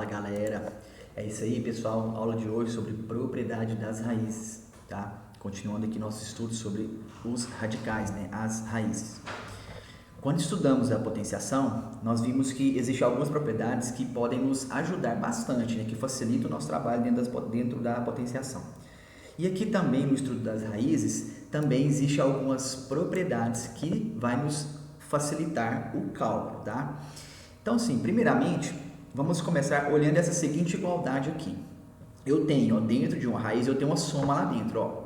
Fala galera, é isso aí pessoal, aula de hoje sobre propriedade das raízes, tá? Continuando aqui nosso estudo sobre os radicais, né? As raízes. Quando estudamos a potenciação, nós vimos que existem algumas propriedades que podem nos ajudar bastante, né? Que facilitam o nosso trabalho dentro da potenciação. E aqui também no estudo das raízes, também existem algumas propriedades que vai nos facilitar o cálculo, tá? Então, sim, primeiramente, vamos começar olhando essa seguinte igualdade aqui. Eu tenho, ó, dentro de uma raiz, eu tenho uma soma lá dentro, ó,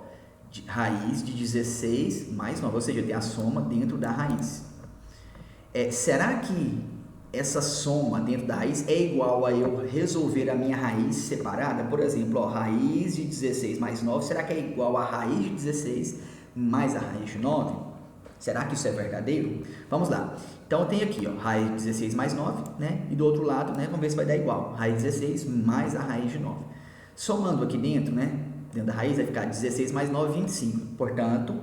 de raiz de 16 mais 9, ou seja, eu tenho a soma dentro da raiz. Será que essa soma dentro da raiz é igual a eu resolver a minha raiz separada? Por exemplo, ó, raiz de 16 mais 9, será que é igual a raiz de 16 mais a raiz de 9? Será que isso é verdadeiro? Vamos lá. Então, eu tenho aqui, ó, raiz de 16 mais 9, né? E do outro lado, né? Vamos ver se vai dar igual. Raiz de 16 mais a raiz de 9. Somando aqui dentro, né? Dentro da raiz vai ficar 16 mais 9, 25. Portanto,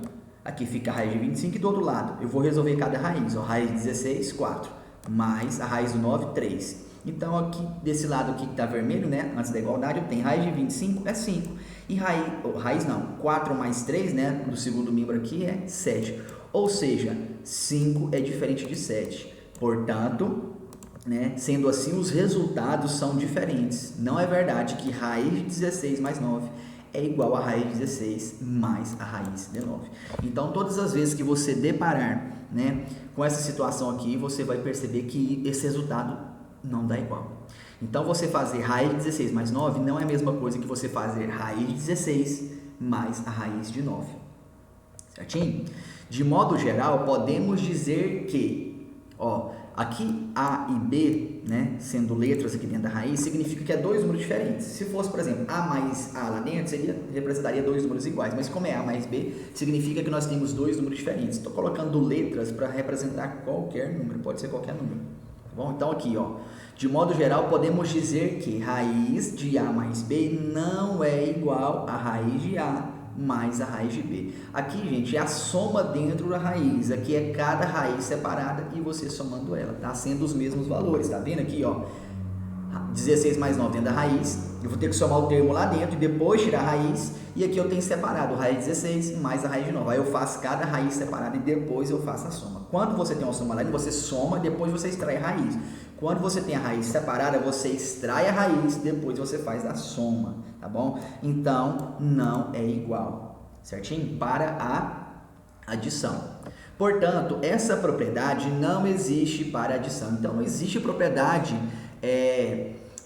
aqui fica a raiz de 25 e do outro lado, eu vou resolver cada raiz. Ó, raiz de 16, 4. Mais a raiz do 9, 3. Então, aqui, desse lado aqui que está vermelho, né? Antes da igualdade, eu tenho raiz de 25 é 5. E raiz não, 4 mais 3, né? Do segundo membro aqui é 7. Ou seja, 5 é diferente de 7. Portanto, né, sendo assim, os resultados são diferentes. Não é verdade que raiz de 16 mais 9 é igual a raiz de 16 mais a raiz de 9. Então, todas as vezes que você deparar, né, com essa situação aqui, você vai perceber que esse resultado não dá igual. Então, você fazer raiz de 16 mais 9 não é a mesma coisa que você fazer raiz de 16 mais a raiz de 9. Certinho? De modo geral, podemos dizer que, ó, aqui A e B, né, sendo letras aqui dentro da raiz, significa que é dois números diferentes. Se fosse, por exemplo, A mais A lá dentro, representaria dois números iguais, mas como é A mais B, significa que nós temos dois números diferentes. Estou colocando letras para representar qualquer número, pode ser qualquer número. Tá bom? Então aqui, ó, de modo geral, podemos dizer que raiz de A mais B não é igual a raiz de A mais a raiz de B. Aqui, gente, é a soma dentro da raiz. Aqui é cada raiz separada e você somando ela, tá? Sendo os mesmos valores, tá vendo aqui, ó? 16 mais 9 dentro da raiz. Eu vou ter que somar o termo lá dentro e depois tirar a raiz. E aqui eu tenho separado raiz de 16 mais a raiz de 9. Aí eu faço cada raiz separada e depois eu faço a soma. Quando você tem uma soma lá, você soma e depois você extrai a raiz. Quando você tem a raiz separada, você extrai a raiz, depois você faz a soma, tá bom? Então, não é igual, certinho? Para a adição. Portanto, essa propriedade não existe para adição. Então, não existe propriedade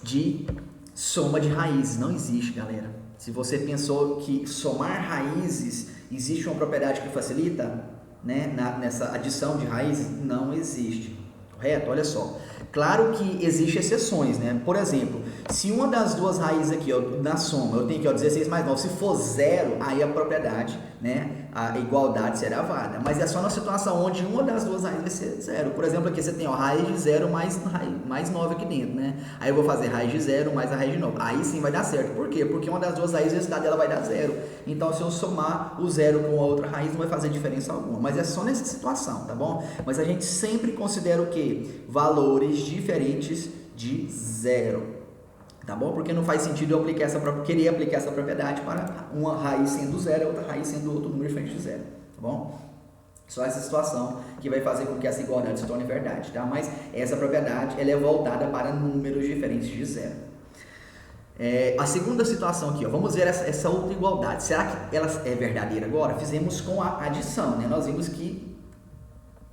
de soma de raízes. Não existe, galera. Se você pensou que somar raízes existe uma propriedade que facilita, né, nessa adição de raízes, não existe. Correto? Olha só. Claro que existem exceções, né? Por exemplo, se uma das duas raízes aqui, ó, na soma, eu tenho aqui, ó, 16 mais 9, se for zero, aí a propriedade, né, a igualdade será válida. Mas é só na situação onde uma das duas raízes vai ser zero. Por exemplo, aqui você tem, ó, raiz de 0 mais 9 aqui dentro, né? Aí eu vou fazer raiz de 0 mais a raiz de 9. Aí sim vai dar certo. Por quê? Porque uma das duas raízes, o resultado dela vai dar zero. Então, se eu somar o zero com a outra raiz, não vai fazer diferença alguma. Mas é só nessa situação, tá bom? Mas a gente sempre considera o quê? Valores diferentes de zero. Tá bom? Porque não faz sentido eu querer aplicar essa propriedade para uma raiz sendo zero e outra raiz sendo outro número diferente de zero. Tá bom? Só essa situação que vai fazer com que essa igualdade se torne verdade, tá? Mas essa propriedade, ela é voltada para números diferentes de zero. A segunda situação aqui, ó, vamos ver essa outra igualdade. Será que ela é verdadeira agora? Fizemos com a adição, né? Nós vimos que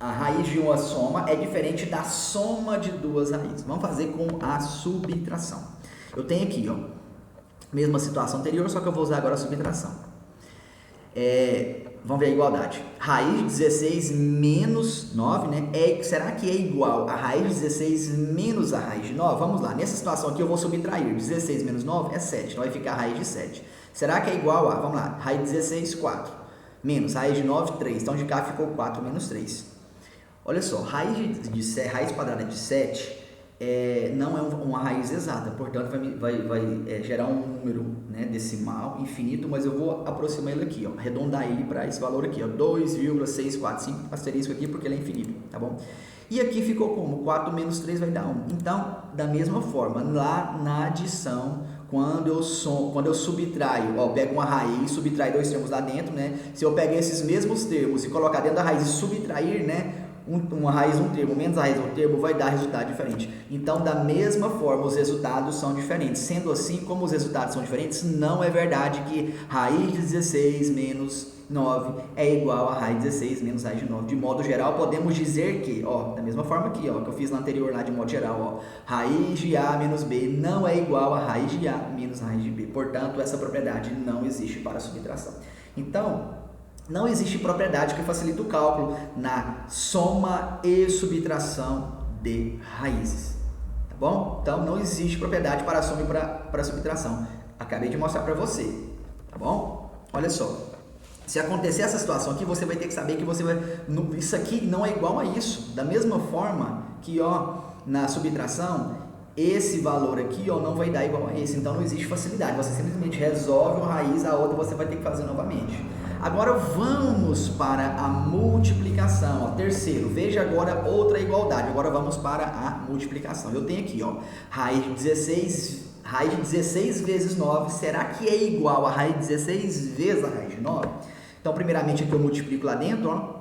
a raiz de uma soma é diferente da soma de duas raízes. Vamos fazer com a subtração. Eu tenho aqui, ó, mesma situação anterior, só que eu vou usar agora a subtração. Vamos ver a igualdade. Raiz de 16 menos 9, né? Será que é igual a raiz de 16 menos a raiz de 9? Vamos lá. Nessa situação aqui eu vou subtrair. 16 menos 9 é 7. Então vai ficar a raiz de 7. Será que é igual a, vamos lá, raiz de 16, 4. Menos raiz de 9, 3. Então de cá ficou 4 menos 3. Olha só, raiz quadrada de 7 não é uma raiz exata, portanto vai gerar um número, né, decimal infinito, mas eu vou aproximar ele aqui, ó, arredondar ele para esse valor aqui, ó, 2,645, asterisco aqui porque ele é infinito, tá bom? E aqui ficou como? 4 menos 3 vai dar 1. Então, da mesma forma, lá na adição, quando eu subtraio, ó, eu pego uma raiz, subtraio dois termos lá dentro, né? Se eu pegar esses mesmos termos e colocar dentro da raiz e subtrair, né? Uma raiz, um termo, menos a raiz, um termo, vai dar resultado diferente. Então, da mesma forma, os resultados são diferentes. Sendo assim, como os resultados são diferentes, não é verdade que raiz de 16 menos 9 é igual a raiz de 16 menos raiz de 9. De modo geral, podemos dizer que, ó, da mesma forma aqui, ó, que eu fiz na anterior lá de modo geral, ó, raiz de A menos B não é igual a raiz de A menos raiz de B. Portanto, essa propriedade não existe para a subtração. Então, não existe propriedade que facilite o cálculo na soma e subtração de raízes, tá bom? Então, não existe propriedade para a soma e para a subtração. Acabei de mostrar para você, tá bom? Olha só, se acontecer essa situação aqui, você vai ter que saber que isso aqui não é igual a isso. Da mesma forma que, ó, na subtração, esse valor aqui, ó, não vai dar igual a esse. Então, não existe facilidade. Você simplesmente resolve uma raiz, a outra você vai ter que fazer novamente. Agora vamos para a multiplicação, ó, terceiro, veja agora outra igualdade, agora vamos para a multiplicação. Eu tenho aqui, ó, raiz de 16 vezes 9, será que é igual a raiz de 16 vezes a raiz de 9? Então, primeiramente aqui eu multiplico lá dentro, ó,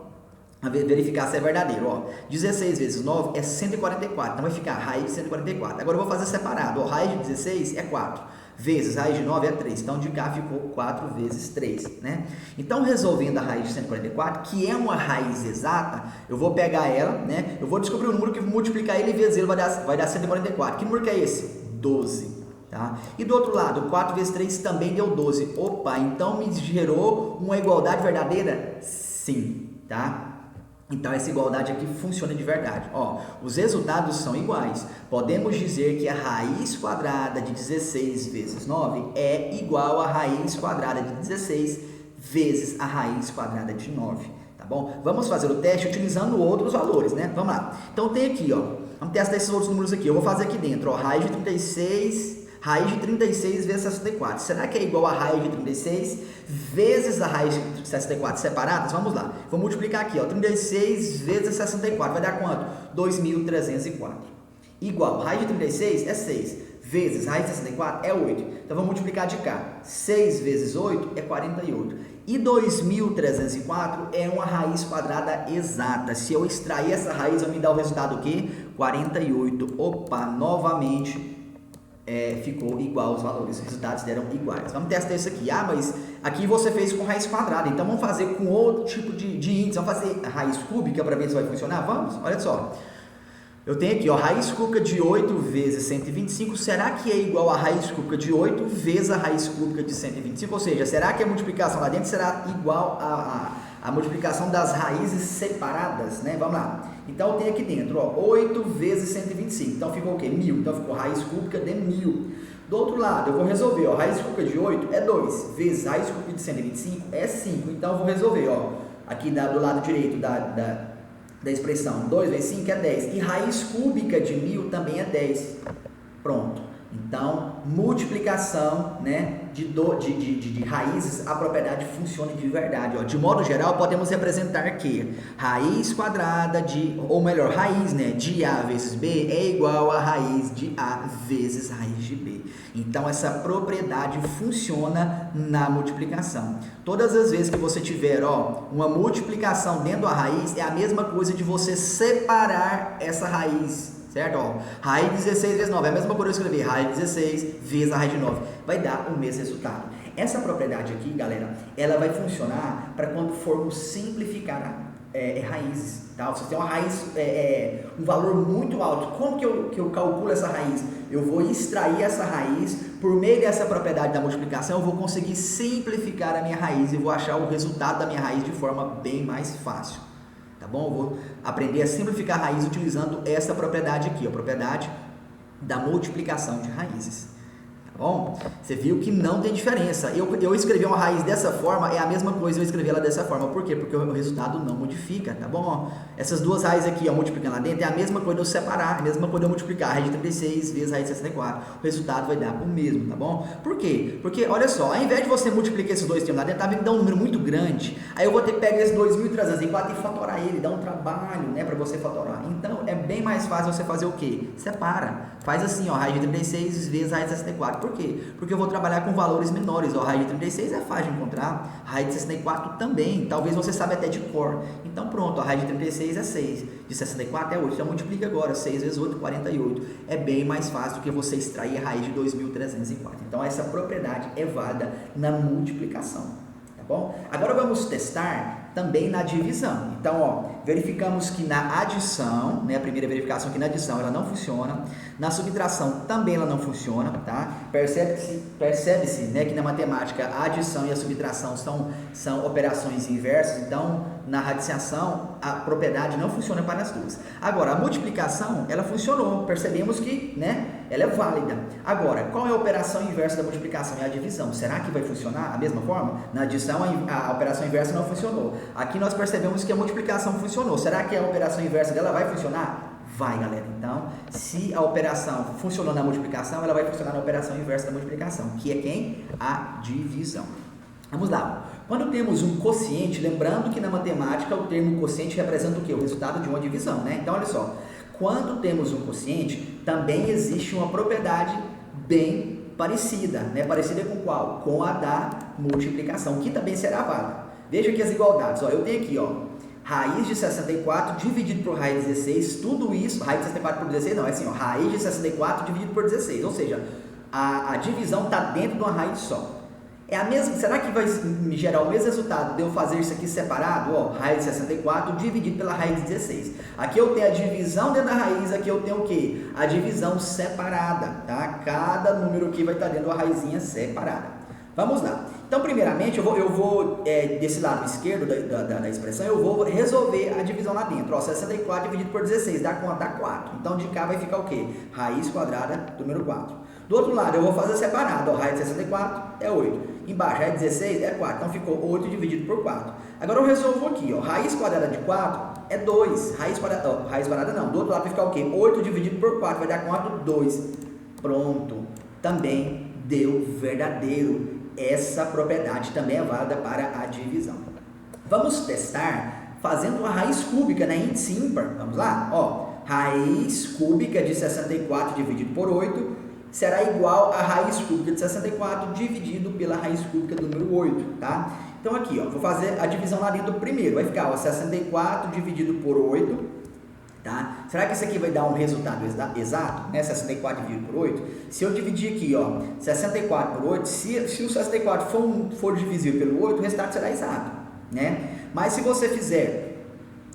a verificar se é verdadeiro, ó, 16 vezes 9 é 144, então vai ficar raiz de 144. Agora eu vou fazer separado, ó, raiz de 16 é 4. Vezes raiz de 9 é 3, então de cá ficou 4 vezes 3, né? Então, resolvendo a raiz de 144, que é uma raiz exata, eu vou pegar ela, né? Eu vou descobrir o número que multiplicar ele vezes ele vai dar 144. Que número que é esse? 12, tá? E do outro lado, 4 vezes 3 também deu 12. Opa, então me gerou uma igualdade verdadeira? Sim, tá? Então, essa igualdade aqui funciona de verdade. Ó, os resultados são iguais. Podemos dizer que a raiz quadrada de 16 vezes 9 é igual à raiz quadrada de 16 vezes a raiz quadrada de 9. Tá bom? Vamos fazer o teste utilizando outros valores, né? Vamos lá. Então, tem aqui, ó. Vamos testar esses outros números aqui. Eu vou fazer aqui dentro, ó. Raiz de 36 vezes 64. Será que é igual a raiz de 36 vezes a raiz de 64 separadas? Vamos lá. Vou multiplicar aqui, ó. 36 vezes 64 vai dar quanto? 2.304. Igual, raiz de 36 é 6. Vezes raiz de 64 é 8. Então, vamos multiplicar de cá. 6 vezes 8 é 48. E 2.304 é uma raiz quadrada exata. Se eu extrair essa raiz, vai me dar o resultado o quê? 48. Opa, novamente... ficou igual os valores, os resultados deram iguais. Vamos testar isso aqui. Ah, mas aqui você fez com raiz quadrada, então vamos fazer com outro tipo de índice. Vamos fazer a raiz cúbica para ver se vai funcionar? Vamos? Olha só. Eu tenho aqui, ó, raiz cúbica de 8 vezes 125, será que é igual a raiz cúbica de 8 vezes a raiz cúbica de 125? Ou seja, será que a multiplicação lá dentro será igual a multiplicação das raízes separadas, né? Vamos lá. Então, eu tenho aqui dentro, ó, 8 vezes 125. Então, ficou o quê? 1.000. Então, ficou raiz cúbica de 1.000. Do outro lado, eu vou resolver, ó, raiz cúbica de 8 é 2, vezes raiz cúbica de 125 é 5. Então, eu vou resolver, ó, aqui do lado direito da expressão, 2 vezes 5 é 10. E raiz cúbica de 1.000 também é 10. Pronto. Então, multiplicação, né, de raízes, a propriedade funciona de verdade. Ó. De modo geral, podemos representar que raiz quadrada ou melhor, raiz, né, de A vezes B é igual a raiz de A vezes raiz de B. Então, essa propriedade funciona na multiplicação. Todas as vezes que você tiver, ó, uma multiplicação dentro da raiz, é a mesma coisa de você separar essa raiz. Certo? Ó, raiz de 16 vezes 9, é a mesma coisa que eu escrever raiz de 16 vezes a raiz de 9, vai dar o mesmo resultado. Essa propriedade aqui, galera, ela vai funcionar para quando formos simplificar raízes, tá? Você tem uma raiz, um valor muito alto, como que eu calculo essa raiz? Eu vou extrair essa raiz, por meio dessa propriedade da multiplicação, eu vou conseguir simplificar a minha raiz e vou achar o resultado da minha raiz de forma bem mais fácil. Tá bom? Eu vou aprender a simplificar a raiz utilizando essa propriedade aqui, a propriedade da multiplicação de raízes. Tá bom? Você viu que não tem diferença. Eu escrevi uma raiz dessa forma, é a mesma coisa eu escrevi ela dessa forma. Por quê? Porque o resultado não modifica, tá bom? Essas duas raízes aqui, ó, multiplicando lá dentro, é a mesma coisa eu separar, a mesma coisa eu multiplicar a raiz de 36 vezes a raiz de 64. O resultado vai dar o mesmo, tá bom? Por quê? Porque, olha só, ao invés de você multiplicar esses dois termos lá dentro, tá vendo que dá um número muito grande. Aí eu vou ter que pegar esse 2.304 e fatorar ele, dá um trabalho, né, pra você fatorar. Então, é bem mais fácil você fazer o quê? Separa. Faz assim, ó, raiz de 36 vezes a raiz de 64. Por quê? Porque eu vou trabalhar com valores menores. Ó, raiz de 36 é fácil de encontrar, raiz de 64 também. Talvez você saiba até de cor. Então pronto, a raiz de 36 é 6, de 64 é 8. Então multiplica agora, 6 vezes 8, 48. É bem mais fácil do que você extrair a raiz de 2.304. Então essa propriedade é válida na multiplicação. Tá bom? Agora vamos testar também na divisão. Então, ó, verificamos que na adição, né, a primeira verificação que na adição ela não funciona, na subtração também ela não funciona, tá? Percebe-se, né, que na matemática a adição e a subtração são operações inversas, então na radiciação a propriedade não funciona para as duas. Agora, a multiplicação, ela funcionou, percebemos que, né, ela é válida. Agora, qual é a operação inversa da multiplicação? É a divisão. Será que vai funcionar da mesma forma? Na adição a operação inversa não funcionou. Aqui nós percebemos que a multiplicação funcionou. Será que a operação inversa dela vai funcionar? Vai, galera. Então, se a operação funcionou na multiplicação, ela vai funcionar na operação inversa da multiplicação, que é quem? A divisão. Vamos lá. Quando temos um quociente, lembrando que na matemática o termo quociente representa o quê? O resultado de uma divisão, né? Então, olha só. Quando temos um quociente, também existe uma propriedade bem parecida, né? Parecida com qual? Com a da multiplicação, que também será válida. Veja aqui as igualdades, ó, eu tenho aqui, ó, raiz de 64 dividido por raiz de 16, tudo isso, raiz de 64 por 16 não, é assim, ó, raiz de 64 dividido por 16, ou seja, a divisão está dentro de uma raiz só. É a mesma, será que vai me gerar o mesmo resultado de eu fazer isso aqui separado? Ó, raiz de 64 dividido pela raiz de 16. Aqui eu tenho a divisão dentro da raiz, aqui eu tenho o quê? A divisão separada, tá? Cada número aqui vai estar dentro da raizinha separada. Vamos lá. Então, primeiramente, eu vou desse lado esquerdo da expressão, eu vou resolver a divisão lá dentro. Ó, 64 dividido por 16, dá quanto? Dá 4. Então, de cá vai ficar o quê? Raiz quadrada do número 4. Do outro lado, eu vou fazer separado. Ó, raiz de 64 é 8. Embaixo, raiz de 16 é 4. Então, ficou 8 dividido por 4. Agora, eu resolvo aqui. Ó, raiz quadrada de 4 é 2. Raiz quadrada não. Do outro lado vai ficar o quê? 8 dividido por 4 vai dar quanto? 2. Pronto. Também deu verdadeiro. Essa propriedade também é válida para a divisão. Vamos testar fazendo uma raiz cúbica, né? Índice ímpar. Vamos lá? Ó, raiz cúbica de 64 dividido por 8 será igual a raiz cúbica de 64 dividido pela raiz cúbica do número 8, tá? Então aqui, ó, vou fazer a divisão lá dentro do primeiro. Vai ficar, ó, 64 dividido por 8. Tá? Será que isso aqui vai dar um resultado exato, né? 64 dividido por 8? Se eu dividir aqui, ó, 64 por 8, se o 64 for divisível pelo 8, o resultado será exato, né? Mas se você fizer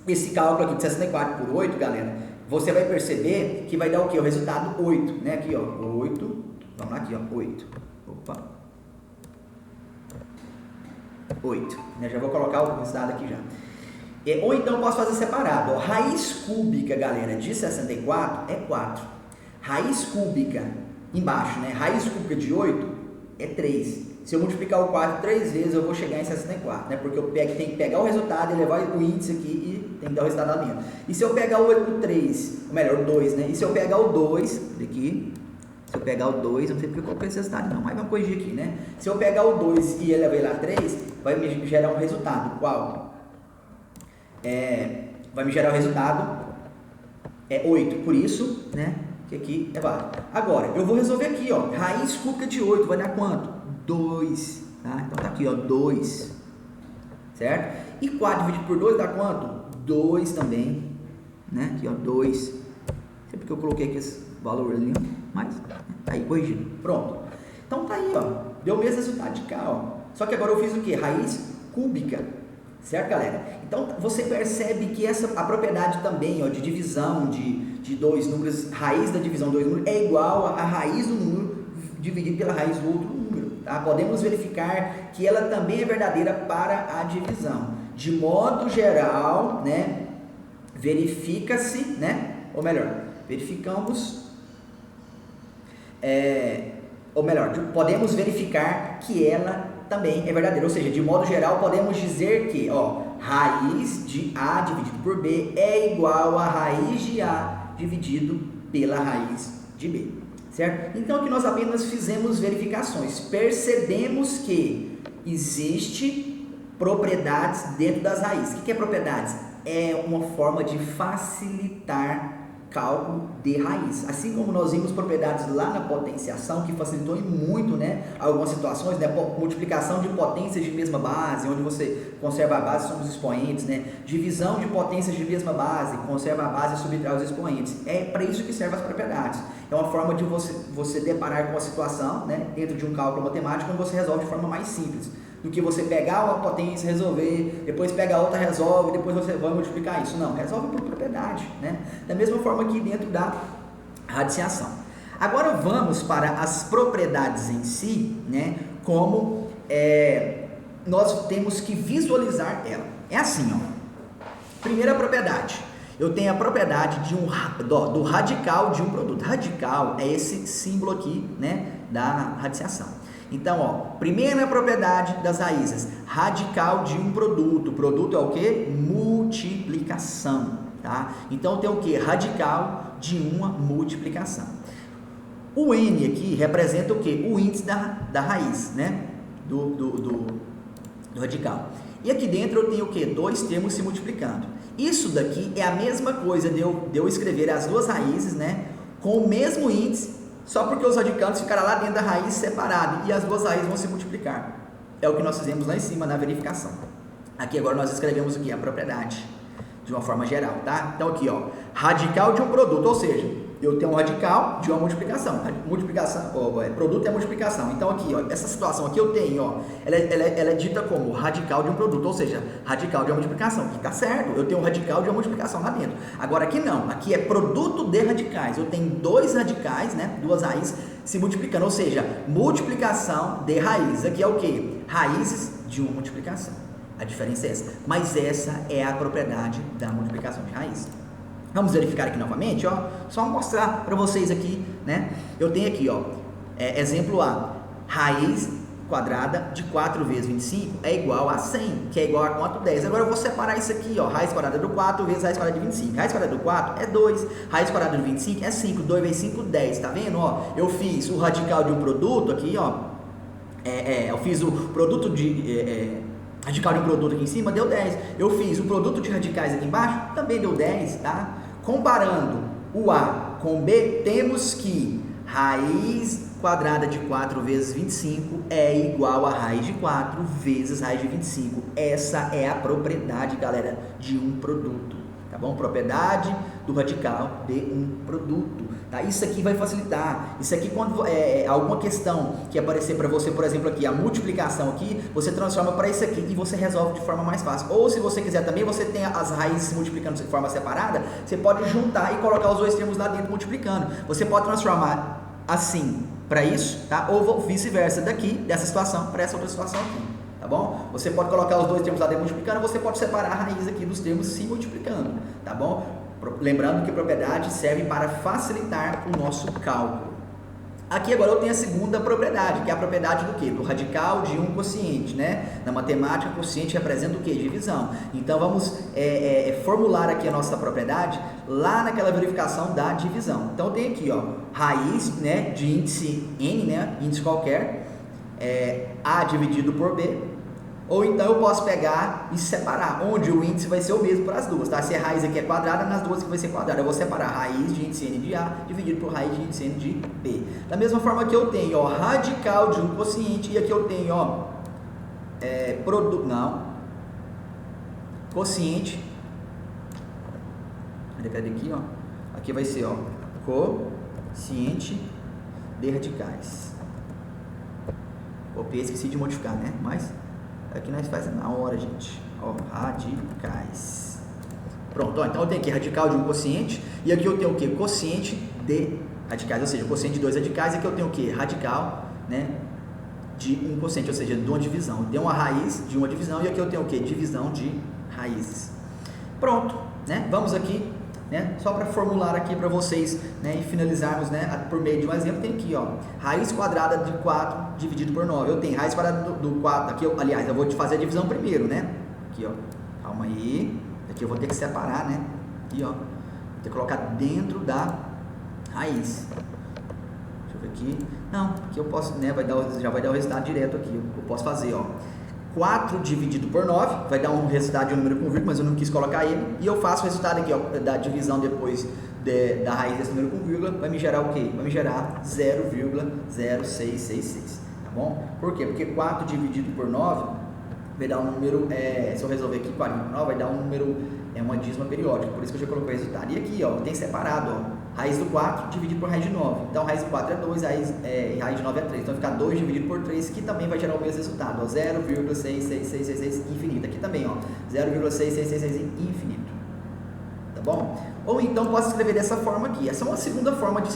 esse cálculo aqui de 64 por 8, galera, você vai perceber que vai dar o quê? O resultado 8, né? Aqui, ó, 8, vamos lá aqui, ó, 8, opa, 8, né? Já vou colocar o resultado aqui já. Ou então posso fazer separado, ó. Raiz cúbica, galera, de 64 é 4. Raiz cúbica, embaixo, né? Raiz cúbica de 8 é 3. Se eu multiplicar o 4 3 vezes, eu vou chegar em 64, né? Porque eu tenho que pegar o resultado e levar o índice aqui e tem que dar o resultado lá dentro. E se eu pegar o 3, ou melhor, o 2, né? E se eu pegar o 2, daqui, se eu pegar o 2, eu não sei porque eu coloquei esse resultado não, mas vamos corrigir aqui, né? Se eu pegar o 2 e levar ele a 3, vai me gerar um resultado, qual? Vai me gerar o resultado 8, por isso, né, que aqui é válido. Agora, eu vou resolver aqui, ó, raiz cúbica de 8, vai dar quanto? 2, tá? Então tá aqui, ó, 2, certo? E 4 dividido por 2 dá quanto? 2 também, né, aqui, ó, 2, não sei porque eu coloquei aqui esse valor ali, mas tá aí, corrigido, pronto. Então tá aí, ó, deu o mesmo resultado de cá, ó, só que agora eu fiz o que? Raiz cúbica. Certo, galera? Então, você percebe que a propriedade também, ó, de divisão de dois números, raiz da divisão de dois números, é igual a raiz do número dividido pela raiz do outro número. Tá? Podemos verificar que ela também é verdadeira para a divisão. De modo geral, né, verifica-se, né, ou melhor, verificamos ou melhor, podemos verificar que ela também é verdadeira. Ou seja, de modo geral, podemos dizer que, raiz de A dividido por B é igual a raiz de A dividido pela raiz de B, certo? Então, aqui nós apenas fizemos verificações, percebemos que existe propriedades dentro das raízes. O que é propriedades? É uma forma de facilitar cálculo de raiz. Assim como nós vimos propriedades lá na potenciação, que facilitou muito, né, algumas situações, né, multiplicação de potências de mesma base, onde você conserva a base sobre os expoentes, né, divisão de potências de mesma base, conserva a base e subtrai os expoentes. É para isso que servem as propriedades. É uma forma de você deparar com uma situação, né, dentro de um cálculo matemático, onde você resolve de forma mais simples do que você pegar uma potência, resolver, depois pega a outra, resolve, depois você vai multiplicar isso. Não, resolve por propriedade, né? Da mesma forma que dentro da radiciação. Agora vamos para as propriedades em si, né? Como nós temos que visualizar ela. É assim, Primeira propriedade. Eu tenho a propriedade do radical de um produto. Radical é esse símbolo aqui, né? Da radiciação. Então, primeira propriedade das raízes, radical de um produto. Produto é o que? Multiplicação, tá? Então, tem o que? Radical de uma multiplicação. O N aqui representa o que? O índice da raiz, né? Do radical. E aqui dentro eu tenho o que? Dois termos se multiplicando. Isso daqui é a mesma coisa de eu escrever as duas raízes, né? Com o mesmo índice, só porque os radicantes ficarão lá dentro da raiz separado e as duas raízes vão se multiplicar. É o que nós fizemos lá em cima na verificação. Aqui agora nós escrevemos o que? A propriedade, de uma forma geral, tá? Então aqui, radical de um produto, ou seja, eu tenho um radical de uma multiplicação. Produto é multiplicação. Então aqui, essa situação aqui eu tenho, ela é dita como radical de um produto, ou seja, radical de uma multiplicação. Que tá certo, eu tenho um radical de uma multiplicação lá dentro. Agora aqui não, aqui é produto de radicais. Eu tenho dois radicais, né, duas raízes se multiplicando, ou seja, multiplicação de raízes. Aqui é o que? Raízes de uma multiplicação. A diferença é essa. Mas essa é a propriedade da multiplicação de raiz. Vamos verificar aqui novamente, só mostrar para vocês aqui, né? Eu tenho aqui, exemplo A, raiz quadrada de 4 vezes 25 é igual a 100, que é igual a quanto? 10. Agora eu vou separar isso aqui, raiz quadrada do 4 vezes raiz quadrada de 25. Raiz quadrada do 4 é 2, raiz quadrada de 25 é 5, 2 vezes 5, 10, tá vendo? Eu fiz o radical de um produto aqui, eu fiz o produto de... radical de um produto aqui em cima deu 10. Eu fiz o produto de radicais aqui embaixo, também deu 10, tá? Comparando o A com o B, temos que raiz quadrada de 4 vezes 25 é igual a raiz de 4 vezes raiz de 25. Essa é a propriedade, galera, de um produto, tá bom? Propriedade do radical de um produto, tá? Isso aqui vai facilitar. Isso aqui, quando alguma questão que aparecer para você, por exemplo, aqui, a multiplicação aqui, você transforma para isso aqui e você resolve de forma mais fácil. Ou se você quiser também, você tem as raízes se multiplicando de forma separada, você pode juntar e colocar os dois termos lá dentro multiplicando. Você pode transformar assim para isso, tá? Ou vice-versa, daqui, dessa situação, para essa outra situação aqui, tá bom? Você pode colocar os dois termos lá dentro multiplicando, você pode separar a raiz aqui dos termos se multiplicando, tá bom? Lembrando que propriedade serve para facilitar o nosso cálculo. Aqui agora eu tenho a segunda propriedade, que é a propriedade do quê? Do radical de um quociente, né? Na matemática, quociente representa o quê? Divisão. Então vamos formular aqui a nossa propriedade lá naquela verificação da divisão. Então eu tenho aqui, raiz, né, de índice n, né, índice qualquer, A dividido por B. Ou então eu posso pegar e separar, onde o índice vai ser o mesmo para as duas, tá? Se a raiz aqui é quadrada, nas duas aqui vai ser quadrada. Eu vou separar raiz de índice n de A dividido por raiz de índice n de B. Da mesma forma que eu tenho, radical de um quociente, e aqui eu tenho, quociente. Cadê aqui, Aqui vai ser, quociente de radicais. Copiei, esqueci de modificar, né? Mas aqui nós fazemos na hora, gente. Radicais. Pronto, então eu tenho aqui radical de um quociente. E aqui eu tenho o que? Quociente de radicais. Ou seja, quociente de dois radicais. E aqui eu tenho o que? Radical, né, de um quociente, ou seja, de uma divisão. Eu tenho uma raiz de uma divisão. E aqui eu tenho o que? Divisão de raízes. Pronto, né? Vamos aqui né? Só para formular aqui para vocês, né? E finalizarmos, né? Por meio de um exemplo, tem aqui, ó, raiz quadrada de 4 dividido por 9. Eu tenho raiz quadrada do 4, aqui, aliás, eu vou te fazer a divisão primeiro, né? Aqui, ó, calma aí, aqui eu vou ter que separar, né? Aqui, ó, vou ter que colocar dentro da raiz. Deixa eu ver aqui. Não, aqui eu posso, né? Já vai dar o resultado direto aqui. Eu posso fazer, ó, 4 dividido por 9, vai dar um resultado de um número com vírgula, mas eu não quis colocar ele. E eu faço o resultado aqui, ó, da divisão depois da raiz desse número com vírgula, vai me gerar o quê? Vai me gerar 0,0666, tá bom? Por quê? Porque 4 dividido por 9 vai dar um número, se eu resolver aqui 4 por 9, vai dar um número, uma dízima periódica, por isso que eu já coloquei o resultado. E aqui, ó, tem separado, ó, raiz do 4 dividido por raiz de 9. Então, raiz do 4 é 2, raiz de 9 é 3. Então, vai ficar 2 dividido por 3, que também vai gerar o mesmo resultado, ó, 0,66666 infinito. Aqui também, ó, 0,6666 infinito. Tá bom? Ou então, posso escrever dessa forma aqui. Essa é uma segunda forma de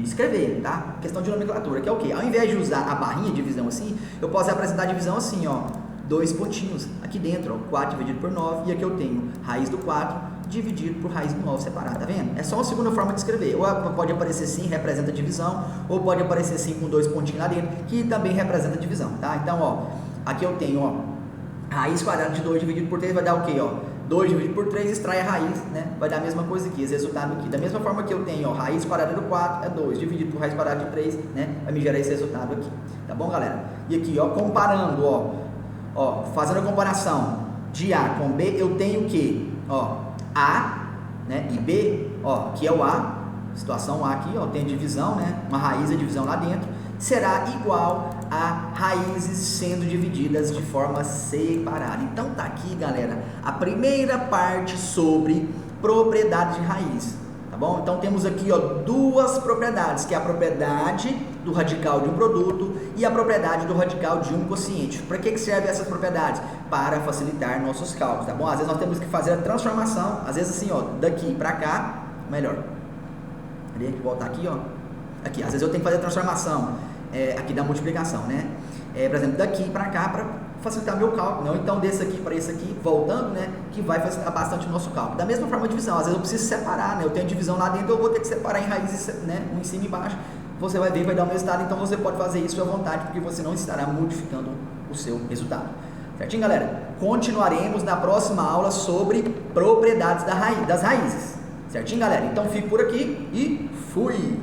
escrever, tá? Questão de nomenclatura, que é o quê? Ao invés de usar a barrinha de divisão assim, eu posso apresentar a divisão assim, ó, 2 pontinhos aqui dentro, ó, 4 dividido por 9, e aqui eu tenho raiz do 4 dividido por raiz do 9 separado, tá vendo? É só uma segunda forma de escrever. Ou pode aparecer sim, representa divisão, ou pode aparecer sim com 2 pontinhos lá dentro, que também representa divisão, tá? Então, ó, aqui eu tenho, ó, raiz quadrada de 2 dividido por 3 vai dar o quê, ó? 2 dividido por 3, extrai a raiz, né? Vai dar a mesma coisa aqui, esse resultado aqui. Da mesma forma que eu tenho, ó, raiz quadrada do 4 é 2, dividido por raiz quadrada de 3, né? Vai me gerar esse resultado aqui, tá bom, galera? E aqui, ó, comparando, ó, fazendo a comparação de A com B, eu tenho o quê? Ó, A, né, e B, ó, que é o A, situação A aqui, ó, tem divisão, né, uma raiz de divisão lá dentro, será igual a raízes sendo divididas de forma separada. Então tá aqui, galera, a primeira parte sobre propriedade de raiz, tá bom? Então temos aqui, ó, duas propriedades, que é a propriedade do radical de um produto e a propriedade do radical de um quociente. Para que servem essas propriedades? Para facilitar nossos cálculos, tá bom? Às vezes nós temos que fazer a transformação, às vezes assim, ó, daqui para cá, melhor. Deixa eu voltar aqui, ó. Aqui, às vezes eu tenho que fazer a transformação aqui da multiplicação, né? Por exemplo, daqui para cá, para facilitar meu cálculo, não? Então desse aqui para esse aqui, voltando, né? Que vai facilitar bastante o nosso cálculo. Da mesma forma a divisão, às vezes eu preciso separar, né? Eu tenho divisão lá dentro, eu vou ter que separar em raízes, né? Um em cima e embaixo. Você vai ver, vai dar o resultado, então você pode fazer isso à vontade, porque você não estará modificando o seu resultado. Certinho, galera? Continuaremos na próxima aula sobre propriedades das raízes. Certinho, galera? Então fico por aqui e fui!